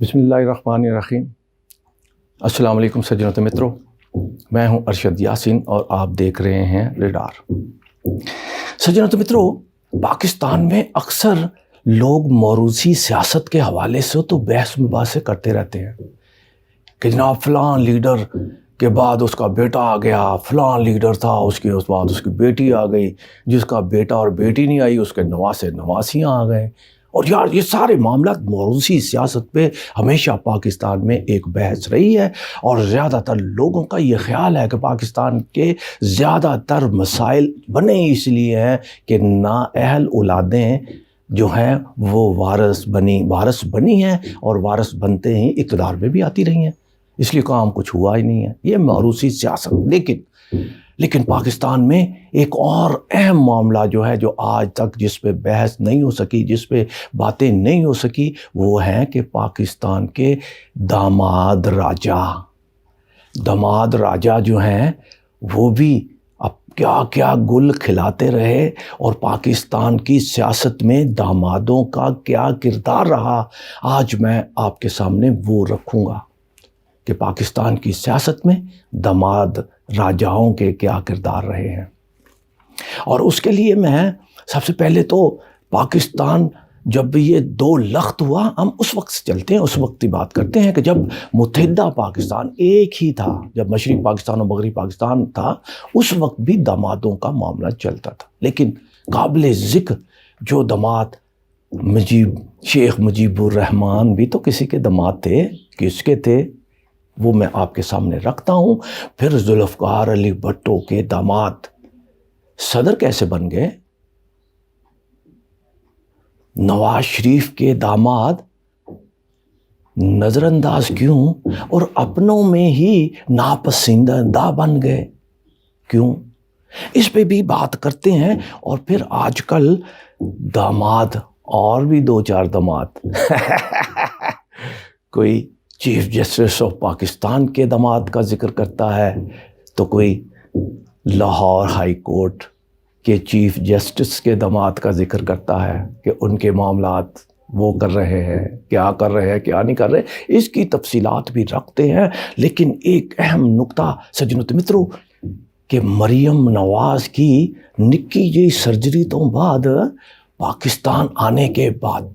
بسم اللہ الرحمن الرحیم۔ السلام علیکم سجنوں متروں، میں ہوں ارشد یاسین اور آپ دیکھ رہے ہیں ریڈار۔ سجنوں متروں، پاکستان میں اکثر لوگ موروثی سیاست کے حوالے سے تو بحث مباحثے کرتے رہتے ہیں کہ جناب فلاں لیڈر کے بعد اس کا بیٹا آ گیا، فلاں لیڈر تھا اس بعد اس کی بیٹی آ گئی، جس کا بیٹا اور بیٹی نہیں آئی اس کے نواسے نواسیاں آ گئے۔ اور یار یہ سارے معاملات موروثی سیاست پہ ہمیشہ پاکستان میں ایک بحث رہی ہے، اور زیادہ تر لوگوں کا یہ خیال ہے کہ پاکستان کے زیادہ تر مسائل بنے اس لیے ہیں کہ نااہل اولادیں جو ہیں وہ وارث بنی ہیں، اور وارث بنتے ہی اقتدار میں بھی آتی رہی ہیں، اس لیے کام کچھ ہوا ہی نہیں ہے۔ یہ موروثی سیاست۔ لیکن پاکستان میں ایک اور اہم معاملہ جو ہے، جو آج تک جس پہ بحث نہیں ہو سکی، جس پہ باتیں نہیں ہو سکی، وہ ہے کہ پاکستان کے داماد راجہ جو ہیں وہ بھی اب کیا کیا گل کھلاتے رہے، اور پاکستان کی سیاست میں دامادوں کا کیا کردار رہا۔ آج میں آپ کے سامنے وہ رکھوں گا کہ پاکستان کی سیاست میں داماد راجاؤں کے کیا کردار رہے ہیں۔ اور اس کے لیے میں سب سے پہلے تو پاکستان جب بھی یہ دو لخت ہوا، ہم اس وقت سے چلتے ہیں، اس وقت کی بات کرتے ہیں کہ جب متحدہ پاکستان ایک ہی تھا، جب مشرق پاکستان اور مغربی پاکستان تھا، اس وقت بھی دامادوں کا معاملہ چلتا تھا۔ لیکن قابل ذکر جو داماد شیخ مجیب الرحمان بھی تو کسی کے داماد تھے، کس کے تھے وہ میں آپ کے سامنے رکھتا ہوں۔ پھر ذوالفقار علی بھٹو کے داماد صدر کیسے بن گئے، نواز شریف کے داماد نظر انداز کیوں اور اپنوں میں ہی ناپسندیدہ بن گئے کیوں، اس پہ بھی بات کرتے ہیں۔ اور پھر آج کل داماد اور بھی دو چار داماد کوئی چیف جسٹس آف پاکستان کے داماد کا ذکر کرتا ہے، تو کوئی لاہور ہائی کورٹ کے چیف جسٹس کے داماد کا ذکر کرتا ہے کہ ان کے معاملات وہ کر رہے ہیں، کیا کر رہے ہیں، کیا نہیں کر رہے، اس کی تفصیلات بھی رکھتے ہیں۔ لیکن ایک اہم نقطہ سجنوں متروں کہ مریم نواز کی نکی جی سرجری تو بعد پاکستان آنے کے بعد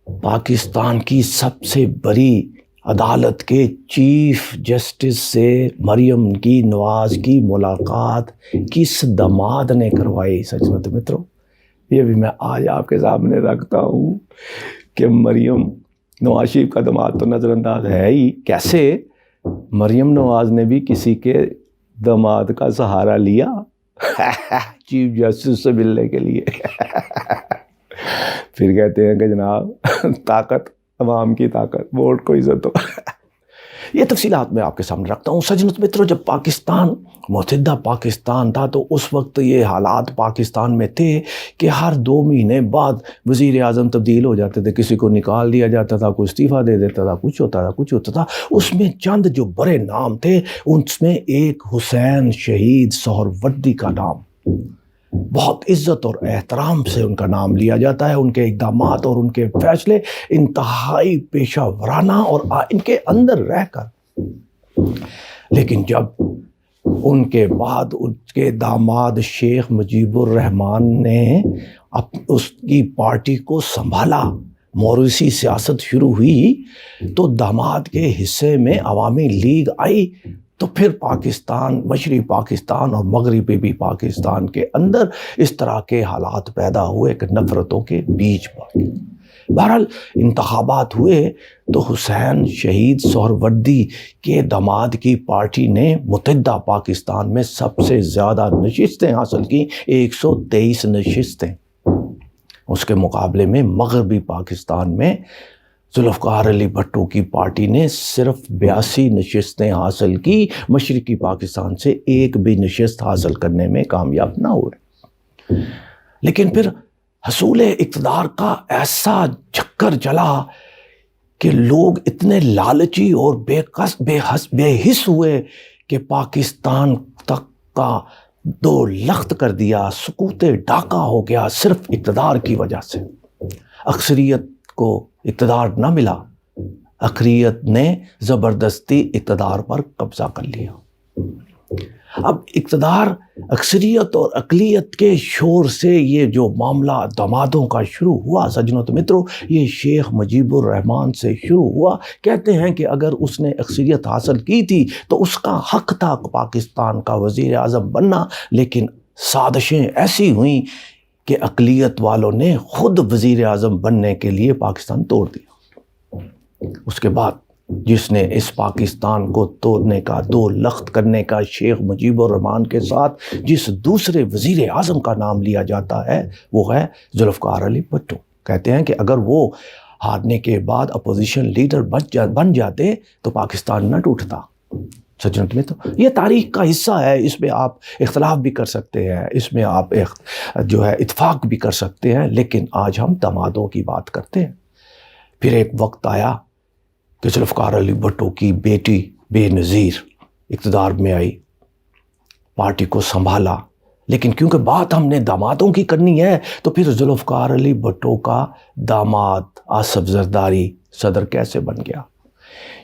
پاکستان کی سب سے بڑی عدالت کے چیف جسٹس سے مریم نواز کی ملاقات کس داماد نے کروائی سجنوں متروں؟ یہ بھی میں آج آپ کے سامنے رکھتا ہوں کہ مریم نواز شریف کا داماد تو نظر انداز ہے ہی، کیسے مریم نواز نے بھی کسی کے داماد کا سہارا لیا چیف جسٹس سے ملنے کے لیے پھر کہتے ہیں کہ جناب طاقت عوام کی طاقت، ووٹ کو عزت ہو یہ تفصیلات میں آپ کے سامنے رکھتا ہوں۔ سجنوں متروں، جب پاکستان متحدہ پاکستان تھا تو اس وقت یہ حالات پاکستان میں تھے کہ ہر 2 مہینے بعد وزیر اعظم تبدیل ہو جاتے تھے، کسی کو نکال دیا جاتا تھا، کوئی استعفیٰ دے دیتا تھا، کچھ ہوتا تھا۔ اس میں چند جو بڑے نام تھے، اس میں ایک حسین شہید سہروردی کا نام بہت عزت اور احترام سے ان کا نام لیا جاتا ہے۔ ان کے اقدامات اور ان کے فیصلے انتہائی پیشہ ورانہ اور ان کے اندر رہ کر، لیکن جب ان کے بعد ان کے داماد شیخ مجیب الرحمان نے اس کی پارٹی کو سنبھالا، موروثی سیاست شروع ہوئی، تو داماد کے حصے میں عوامی لیگ آئی، تو پھر پاکستان، مشرقی پاکستان اور مغربی پاکستان کے اندر اس طرح کے حالات پیدا ہوئے کہ نفرتوں کے بیچ پڑ گئے۔ بہرحال انتخابات ہوئے تو حسین شہید سہروردی کے داماد کی پارٹی نے متحدہ پاکستان میں سب سے زیادہ نشستیں حاصل کی، 123 نشستیں۔ اس کے مقابلے میں مغربی پاکستان میں ذوالفقار علی بھٹو کی پارٹی نے صرف 82 نشستیں حاصل کی، مشرقی پاکستان سے ایک بھی نشست حاصل کرنے میں کامیاب نہ ہوئے۔ لیکن پھر حصول اقتدار کا ایسا چکر چلا کہ لوگ اتنے لالچی اور بے حس ہوئے کہ پاکستان تک کا 2 لخت کر دیا، سکوت ڈاکہ ہو گیا صرف اقتدار کی وجہ سے۔ اکثریت کو اقتدار نہ ملا، اقلیت نے زبردستی اقتدار پر قبضہ کر لیا۔ اب اقتدار، اکثریت اور اقلیت کے شور سے یہ جو معاملہ دامادوں کا شروع ہوا سجنوں تو متروں، یہ شیخ مجیب الرحمن سے شروع ہوا۔ کہتے ہیں کہ اگر اس نے اکثریت حاصل کی تھی تو اس کا حق تھا پاکستان کا وزیر اعظم بننا، لیکن سازشیں ایسی ہوئیں کہ اقلیت والوں نے خود وزیر اعظم بننے کے لیے پاکستان توڑ دیا۔ اس کے بعد جس نے اس پاکستان کو توڑنے کا، دو لخت کرنے کا شیخ مجیب الرحمن کے ساتھ جس دوسرے وزیر اعظم کا نام لیا جاتا ہے وہ ہے ذوالفقار علی بھٹو۔ کہتے ہیں کہ اگر وہ ہارنے کے بعد اپوزیشن لیڈر بن جاتے تو پاکستان نہ ٹوٹتا۔ سجنوں میں تو یہ تاریخ کا حصہ ہے، اس میں آپ اختلاف بھی کر سکتے ہیں، اس میں آپ جو ہے اتفاق بھی کر سکتے ہیں، لیکن آج ہم دامادوں کی بات کرتے ہیں۔ پھر ایک وقت آیا کہ ذوالفقار علی بھٹو کی بیٹی بے نظیر اقتدار میں آئی، پارٹی کو سنبھالا، لیکن کیونکہ بات ہم نے دامادوں کی کرنی ہے تو پھر ذوالفقار علی بھٹو کا داماد آصف زرداری صدر کیسے بن گیا؟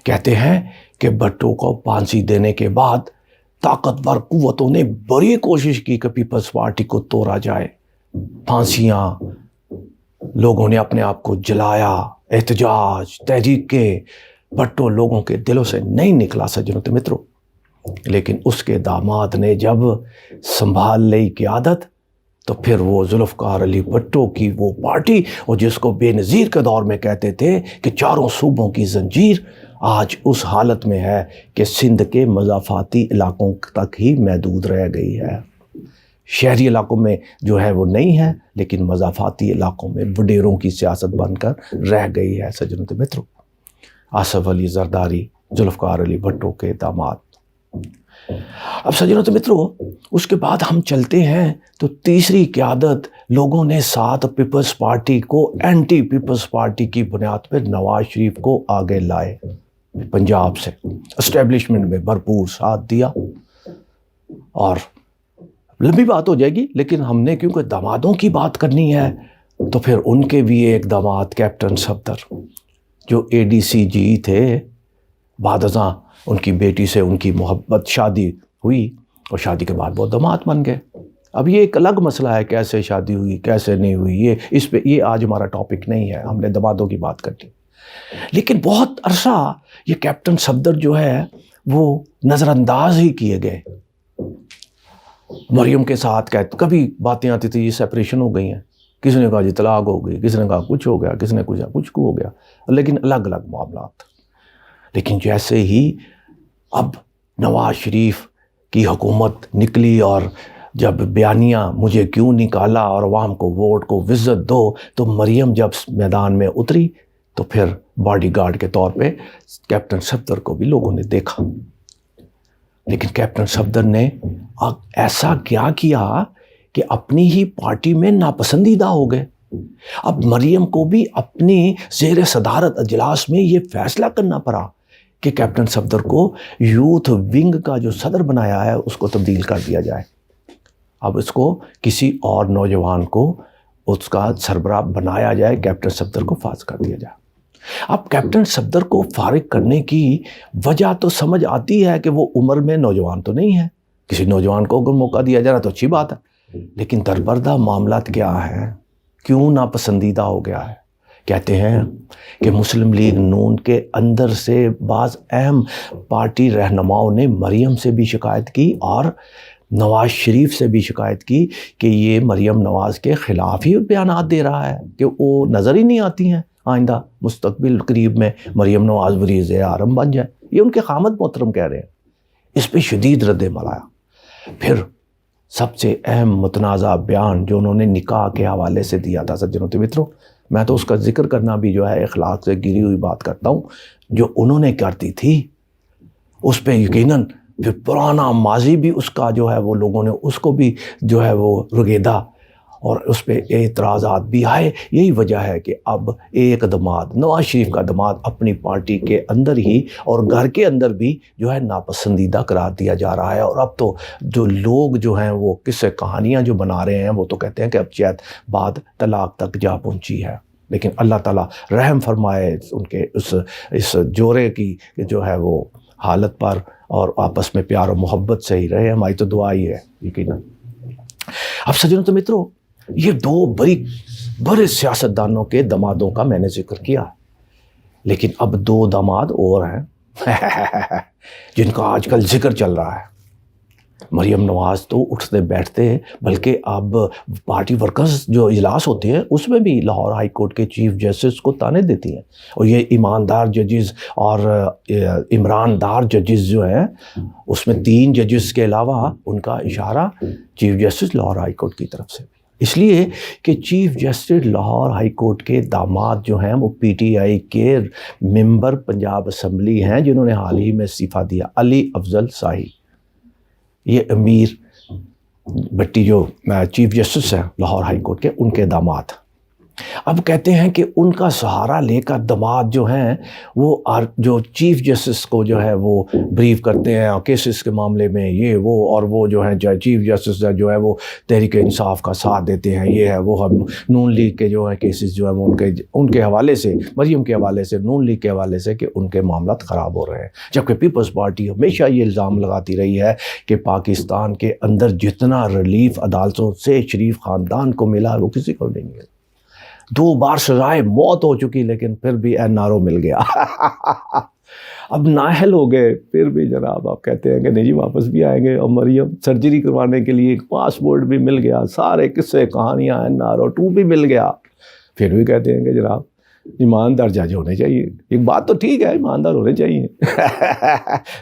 کہتے ہیں کہ بھٹو کو پھانسی دینے کے بعد طاقتور قوتوں نے بڑی کوشش کی کہ پیپلز پارٹی کو توڑا جائے، پھانسیاں، لوگوں نے اپنے آپ کو جلایا، احتجاج، تحریک کے، بھٹو لوگوں کے دلوں سے نہیں نکلا سجنوں تو متروں۔ لیکن اس کے داماد نے جب سنبھال لی قیادت تو پھر وہ ذوالفقار علی بھٹو کی وہ پارٹی، اور جس کو بے نظیر کے دور میں کہتے تھے کہ چاروں صوبوں کی زنجیر، آج اس حالت میں ہے کہ سندھ کے مضافاتی علاقوں تک ہی محدود رہ گئی ہے۔ شہری علاقوں میں جو ہے وہ نہیں ہے، لیکن مضافاتی علاقوں میں وڈیروں کی سیاست بن کر رہ گئی ہے سجنوں تو متروں۔ آصف علی زرداری ذوالفقار علی بھٹو کے داماد۔ اب سجنوں تو متروں اس کے بعد ہم چلتے ہیں تو تیسری قیادت لوگوں نے ساتھ پیپلز پارٹی کو اینٹی پیپلز پارٹی کی بنیاد پر نواز شریف کو آگے لائے، پنجاب سے اسٹیبلشمنٹ میں بھرپور ساتھ دیا۔ اور لمبی بات ہو جائے گی، لیکن ہم نے کیونکہ دامادوں کی بات کرنی ہے تو پھر ان کے بھی ایک داماد کیپٹن صفدر جو ADCG تھے، بعد ازاں ان کی بیٹی سے ان کی محبت شادی ہوئی اور شادی کے بعد وہ داماد بن گئے۔ اب یہ ایک الگ مسئلہ ہے، کیسے شادی ہوئی کیسے نہیں ہوئی، یہ آج ہمارا ٹاپک نہیں ہے، ہم نے دامادوں کی بات کرنی۔ لیکن بہت عرصہ یہ کیپٹن صفدر جو ہے وہ نظر انداز ہی کیے گئے۔ مریم کے ساتھ کبھی باتیں آتی تھی یہ سیپریشن ہو گئی ہیں، کسی نے کہا جی طلاق ہو گئی، کسی نے کہا کچھ ہو گیا، کسی نے کچھ ہو گیا، لیکن الگ الگ معاملات۔ لیکن جیسے ہی اب نواز شریف کی حکومت نکلی اور جب بیانیہ مجھے کیوں نکالا اور عوام کو ووٹ کو عزت دو، تو مریم جب میدان میں اتری تو پھر باڈی گارڈ کے طور پہ کیپٹن صفدر کو بھی لوگوں نے دیکھا۔ لیکن کیپٹن صفدر نے ایسا کیا کہ اپنی ہی پارٹی میں ناپسندیدہ ہو گئے۔ اب مریم کو بھی اپنی زیر صدارت اجلاس میں یہ فیصلہ کرنا پڑا کہ کیپٹن صفدر کو یوتھ ونگ کا جو صدر بنایا ہے اس کو تبدیل کر دیا جائے، اب اس کو کسی اور نوجوان کو اس کا سربراہ بنایا جائے، کیپٹن صفدر کو فارغ کر دیا جائے۔ اب کیپٹن صفدر کو فارغ کرنے کی وجہ تو سمجھ آتی ہے کہ وہ عمر میں نوجوان تو نہیں ہے، کسی نوجوان کو اگر موقع دیا جا رہا تو اچھی بات ہے، لیکن دربردہ معاملات کیا ہیں، کیوں ناپسندیدہ ہو گیا ہے؟ کہتے ہیں کہ مسلم لیگ نون کے اندر سے بعض اہم پارٹی رہنماؤں نے مریم سے بھی شکایت کی اور نواز شریف سے بھی شکایت کی کہ یہ مریم نواز کے خلاف ہی بیانات دے رہا ہے، کہ وہ نظر ہی نہیں آتی ہیں، آئندہ مستقبل قریب میں مریم نواز وزیر اعظم بن جائے، یہ ان کے خامد محترم کہہ رہے ہیں۔ اس پہ شدید رد عمل آیا۔ پھر سب سے اہم متنازع بیان جو انہوں نے نکاح کے حوالے سے دیا تھا سجنوں تو متروں، میں تو اس کا ذکر کرنا بھی جو ہے اخلاق سے گری ہوئی بات کرتا ہوں، جو انہوں نے کرتی تھی اس پہ یقیناً پھر پرانا ماضی بھی اس کا جو ہے وہ لوگوں نے اس کو بھی جو ہے وہ رگیدا اور اس پہ اعتراضات بھی آئے۔ یہی وجہ ہے کہ اب ایک داماد، نواز شریف کا داماد، اپنی پارٹی کے اندر ہی اور گھر کے اندر بھی جو ہے ناپسندیدہ قرار دیا جا رہا ہے، اور اب تو جو لوگ جو ہیں وہ قصے کہانیاں جو بنا رہے ہیں وہ تو کہتے ہیں کہ اب شاید بات طلاق تک جا پہنچی ہے۔ لیکن اللہ تعالیٰ رحم فرمائے ان کے اس جوڑے کی جو ہے وہ حالت پر، اور آپس میں پیار و محبت سے ہی رہے، ہماری تو دعا ہی ہے یقیناً۔ اب سجنوں تو متروں، یہ دو بڑے سیاستدانوں کے دامادوں کا میں نے ذکر کیا، لیکن اب دو داماد اور ہیں جن کا آج کل ذکر چل رہا ہے۔ مریم نواز تو اٹھتے بیٹھتے، بلکہ اب پارٹی ورکرز جو اجلاس ہوتے ہیں اس میں بھی لاہور ہائی کورٹ کے چیف جسٹس کو تانے دیتی ہیں، اور یہ ایماندار ججز اور عمران دار ججز جو ہیں، اس میں 3 ججز کے علاوہ ان کا اشارہ chief justice Lahore high court کی طرف سے، اس لیے کہ chief justice Lahore high court کے داماد جو ہیں وہ پی ٹی آئی کے ممبر پنجاب اسمبلی ہیں، جنہوں نے حال ہی میں استعفیٰ دیا، علی افضل شاہی۔ یہ امیر بھٹی جو چیف جسٹس ہیں لاہور ہائی کورٹ کے، ان کے داماد اب کہتے ہیں کہ ان کا سہارا لے کر داماد جو ہیں وہ جو چیف جسٹس کو جو ہے وہ بریف کرتے ہیں کیسز کے معاملے میں، یہ وہ، اور وہ جو ہے چیف جسٹس جو ہے وہ تحریک انصاف کا ساتھ دیتے ہیں، یہ ہے وہ، ہم نون لیگ کے جو ہے کیسز جو ہے وہ ان کے حوالے سے، مریم کے حوالے سے، نون لیگ کے حوالے سے، کہ ان کے معاملات خراب ہو رہے ہیں، جبکہ پیپلز پارٹی ہمیشہ یہ الزام لگاتی رہی ہے کہ پاکستان کے اندر جتنا ریلیف عدالتوں سے شریف خاندان کو ملا وہ کسی کو نہیں ملا۔ 2 بار سزائے موت ہو چکی، لیکن پھر بھی این آر او مل گیا اب نااہل ہو گئے، پھر بھی جناب آپ کہتے ہیں کہ نہیں جی واپس بھی آئیں گے، اور مریم سرجری کروانے کے لیے ایک پاسپورٹ بھی مل گیا، سارے قصے کہانیاں، این آر او 2 بھی مل گیا، پھر بھی کہتے ہیں کہ جناب ایماندار جج ہونے چاہیے۔ ایک بات تو ٹھیک ہے، ایماندار ہونے چاہیے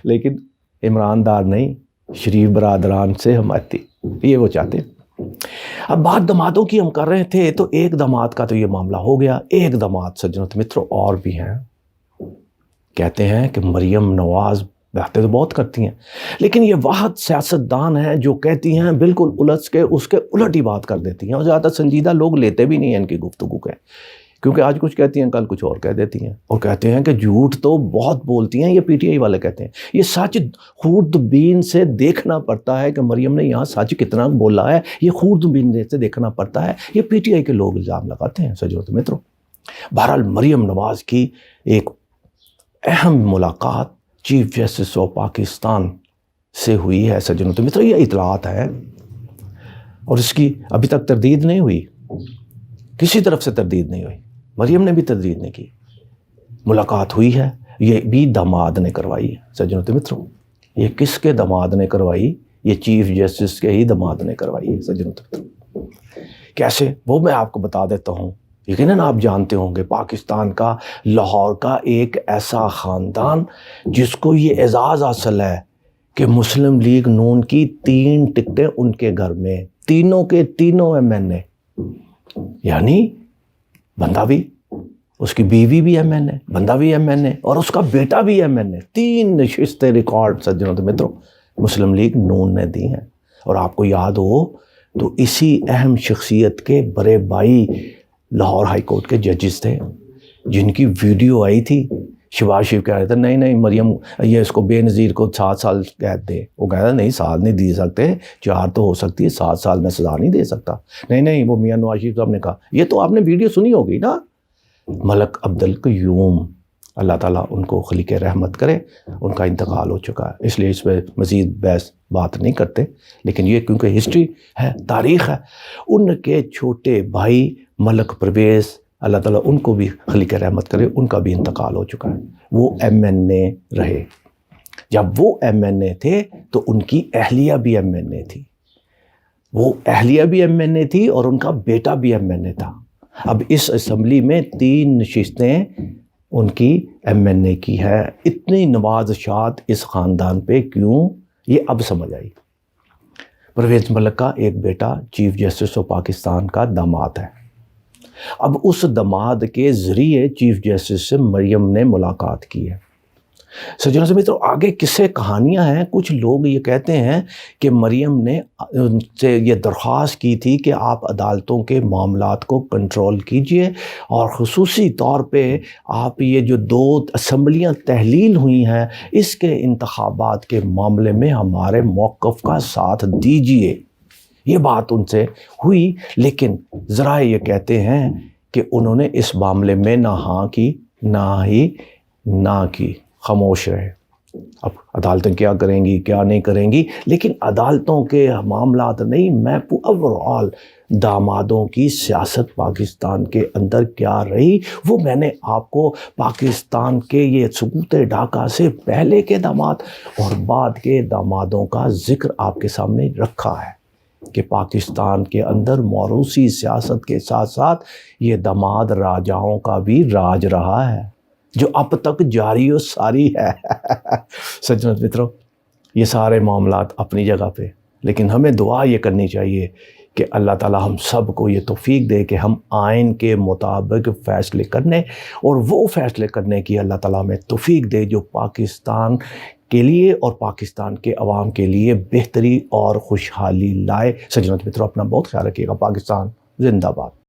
لیکن ایماندار نہیں، شریف برادران سے حمایتی، یہ وہ چاہتے ہیں۔ اب بات دامادوں کی ہم کر رہے تھے، تو ایک داماد کا تو یہ معاملہ ہو گیا، ایک داماد سجنوں متروں اور بھی ہیں، کہتے ہیں کہ مریم نواز باتیں تو بہت کرتی ہیں، لیکن یہ واحد سیاستدان ہیں جو کہتی ہیں بالکل الٹ کے اس کے الٹ ہی بات کر دیتی ہیں، اور زیادہ سنجیدہ لوگ لیتے بھی نہیں ہیں ان کی گفتگو کے، کیونکہ آج کچھ کہتی ہیں کل کچھ اور کہہ دیتی ہیں، اور کہتے ہیں کہ جھوٹ تو بہت بولتی ہیں، یہ پی ٹی آئی والے کہتے ہیں، یہ سچ خوردبین سے دیکھنا پڑتا ہے کہ مریم نے یہاں سچ کتنا بولا ہے، یہ خوردبین سے دیکھنا پڑتا ہے، یہ پی ٹی آئی کے لوگ الزام لگاتے ہیں سجنوں متروں۔ بہرحال مریم نواز کی ایک اہم ملاقات چیف جسٹس آف پاکستان سے ہوئی ہے سجنوں متروں، یہ اطلاعات ہیں، اور اس کی ابھی تک تردید نہیں ہوئی، کسی طرف سے تردید نہیں ہوئی، مریم نے بھی تردید نہیں کی، ملاقات ہوئی ہے، یہ بھی داماد نے کروائی ہے سجنوں متروں۔ یہ کس کے داماد نے کروائی؟ یہ چیف جسٹس کے ہی داماد نے کروائی ہے سجنوں متروں۔ کیسے؟ وہ میں آپ کو بتا دیتا ہوں، یقیناً آپ جانتے ہوں گے پاکستان کا، لاہور کا ایک ایسا خاندان جس کو یہ اعزاز حاصل ہے کہ مسلم لیگ نون کی 3 ٹکٹیں ان کے گھر میں، تینوں کے تینوں ایم این اے، یعنی بندہ بھی، اس کی بیوی بھی ایم این اے، بندہ بھی ایم این اے، اور اس کا بیٹا بھی ایم این اے، 3 نشستیں ریکارڈ سجنوں متروں مسلم لیگ نون نے دی ہیں۔ اور آپ کو یاد ہو تو اسی اہم شخصیت کے بڑے بھائی لاہور ہائی کورٹ کے ججز تھے، جن کی ویڈیو آئی تھی، شہباز شریف کہہ رہے تھے نہیں نہیں مریم یہ اس کو بے نظیر کو 7 سال قید دے، وہ کہہ رہا نہیں 7 نہیں دے سکتے، 4 تو ہو سکتی ہے، 7 سال میں سزا نہیں دے سکتا، نہیں وہ میاں نواز شریف صاحب نے کہا، یہ تو آپ نے ویڈیو سنی ہوگی نا۔ ملک عبدالقیوم اللہ تعالیٰ ان کو خلیق رحمت کرے، ان کا انتقال ہو چکا ہے، اس لیے اس پہ مزید بحث بات نہیں کرتے، لیکن یہ کیونکہ ہسٹری ہے، تاریخ ہے، ان کے چھوٹے بھائی ملک پرویز اللہ تعالیٰ ان کو بھی خلیق رحمت کرے، ان کا بھی انتقال ہو چکا ہے، وہ ایم این اے رہے، جب وہ ایم این اے تھے تو ان کی اہلیہ بھی ایم این اے تھی، وہ اہلیہ بھی ایم این اے تھی اور ان کا بیٹا بھی ایم این اے تھا۔ اب اس اسمبلی میں 3 نشستیں ان کی ایم این اے کی ہے، اتنی نوازشات اس خاندان پہ کیوں، یہ اب سمجھ آئی۔ پرویز ملک کا ایک بیٹا چیف جسٹس آف پاکستان کا داماد ہے، اب اس داماد کے ذریعے چیف جسٹس سے مریم نے ملاقات کی ہے۔ سجنوں سے متروں آگے قصے کہانیاں ہیں، کچھ لوگ یہ کہتے ہیں کہ مریم نے ان سے یہ درخواست کی تھی کہ آپ عدالتوں کے معاملات کو کنٹرول کیجئے، اور خصوصی طور پہ آپ یہ جو 2 اسمبلیاں تحلیل ہوئی ہیں اس کے انتخابات کے معاملے میں ہمارے موقف کا ساتھ دیجئے، یہ بات ان سے ہوئی، لیکن ذرائع یہ کہتے ہیں کہ انہوں نے اس معاملے میں نہ ہاں کی نہ ہی نہ کی، خاموش رہے۔ اب عدالتیں کیا کریں گی کیا نہیں کریں گی، لیکن عدالتوں کے معاملات نہیں، میں اوورآل دامادوں کی سیاست پاکستان کے اندر کیا رہی وہ میں نے آپ کو پاکستان کے یہ سقوط ڈھاکہ سے پہلے کے داماد اور بعد کے دامادوں کا ذکر آپ کے سامنے رکھا ہے کہ پاکستان کے اندر موروثی سیاست کے ساتھ ساتھ یہ داماد راجاؤں کا بھی راج رہا ہے جو اب تک جاری و ساری ہے۔ سجنت مترو، یہ سارے معاملات اپنی جگہ پہ، لیکن ہمیں دعا یہ کرنی چاہیے کہ اللہ تعالی ہم سب کو یہ توفیق دے کہ ہم آئین کے مطابق فیصلے کرنے اور وہ فیصلے کرنے کی اللہ تعالیٰ ہمیں توفیق دے جو پاکستان کے لیے اور پاکستان کے عوام کے لیے بہتری اور خوشحالی لائے۔ سجنت مترو، اپنا بہت خیال رکھیے گا۔ پاکستان زندہ باد۔